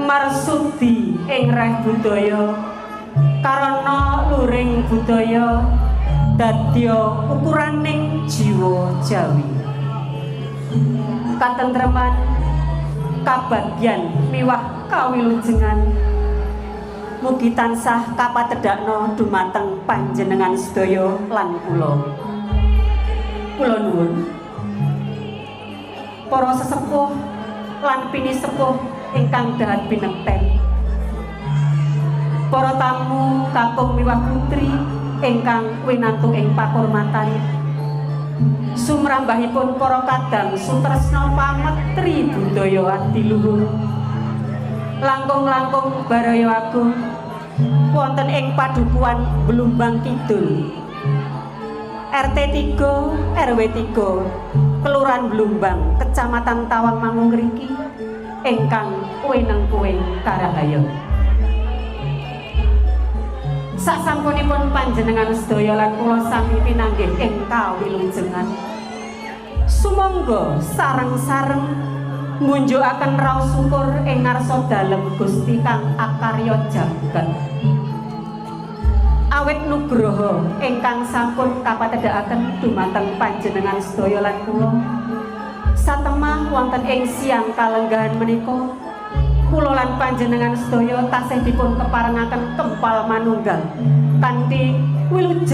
marsudi ing reh budaya karana luring budaya dadya ukuraning jiwa Jawi. Katentreman, kabagyan miwah kawilujengan mugi tansah kapatedhakna dumateng panjenengan sedaya lan kula. Kula nuwun para sesepuh lan pinisepuh ingkang dahat binekten, para tamu kakung miwah putri ingkang winantu ing pakurmatan, sumrambahipun para kadang sutresna pametri budaya adiluhur, langkung-langkung baraya agung wonten ing padukuhan Blumbang Kidul, RT 3 RW 3 Kelurahan Blumbang, Kecamatan Tawangmangu ngriki ingkang weneng kuing Karahaya. Sasampunipun panjenengan sedaya lan kula sami pinanggih ing kawilujengan, sumangga sareng-sareng ngunjukaken raos syukur ing ngarsa dalem Gusti kang akarya jagat. Awit nugraha ingkang sampun kapatedhakaken dumateng panjenengan sedaya lan kula satemah wonten ing siang kalenggahan menika, kula lan panjenengan sedaya tasih dipun keparengaken kempal manunggal kanthi wilujeng